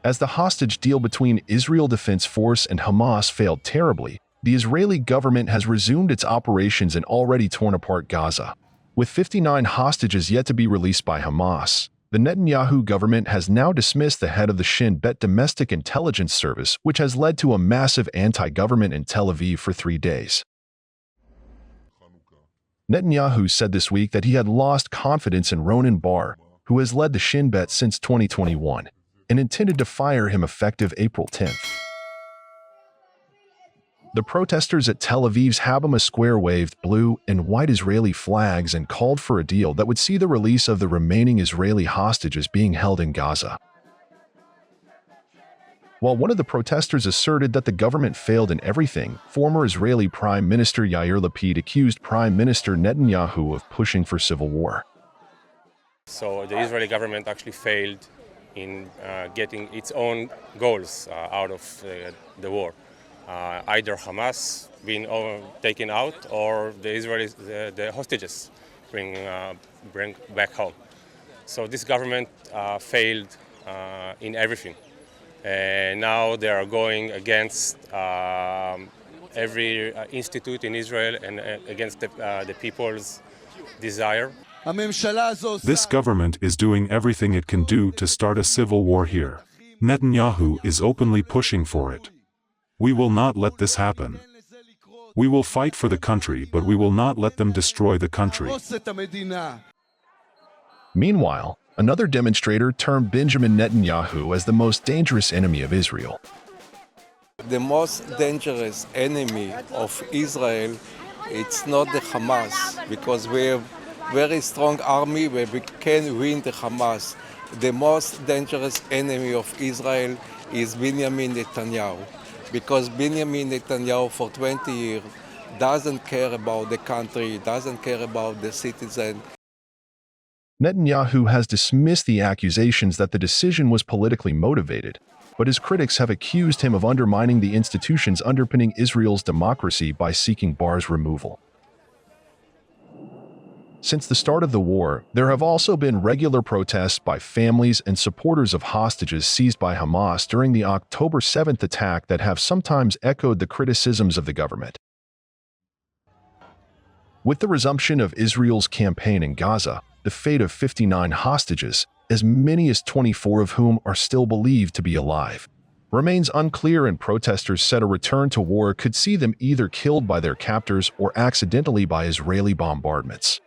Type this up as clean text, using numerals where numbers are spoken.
As the hostage deal between Israel Defense Force and Hamas failed terribly, the Israeli government has resumed its operations in already torn apart Gaza. With 59 hostages yet to be released by Hamas, the Netanyahu government has now dismissed the head of the Shin Bet domestic intelligence service, which has led to a massive anti-government in Tel Aviv for 3 days. Netanyahu said this week that he had lost confidence in Ronen Bar, who has led the Shin Bet since 2021, and intended to fire him effective April 10th. The protesters at Tel Aviv's Habama Square waved blue and white Israeli flags and called for a deal that would see the release of the remaining Israeli hostages being held in Gaza. While one of the protesters asserted that the government failed in everything, former Israeli Prime Minister Yair Lapid accused Prime Minister Netanyahu of pushing for civil war. So the Israeli government actually failed in getting its own goals out of the war. Either Hamas being taken out or the Israelis, the hostages bring back home. So this government failed in everything. And now they are going against every institute in Israel and against the people's desire. This government is doing everything it can do to start a civil war here. Netanyahu is openly pushing for it. We will not let this happen. We will fight for the country, but we will not let them destroy the country. Meanwhile, another demonstrator termed Benjamin Netanyahu as the most dangerous enemy of Israel. The most dangerous enemy of Israel, it's not the Hamas, because we have very strong army where we can win the Hamas. The most dangerous enemy of Israel is Benjamin Netanyahu, because Benjamin Netanyahu for 20 years doesn't care about the country, doesn't care about the citizen. Netanyahu has dismissed the accusations that the decision was politically motivated, but his critics have accused him of undermining the institutions underpinning Israel's democracy by seeking Bar's removal. Since the start of the war, there have also been regular protests by families and supporters of hostages seized by Hamas during the October 7th attack that have sometimes echoed the criticisms of the government. With the resumption of Israel's campaign in Gaza, the fate of 59 hostages, as many as 24 of whom are still believed to be alive, remains unclear, and protesters said a return to war could see them either killed by their captors or accidentally by Israeli bombardments.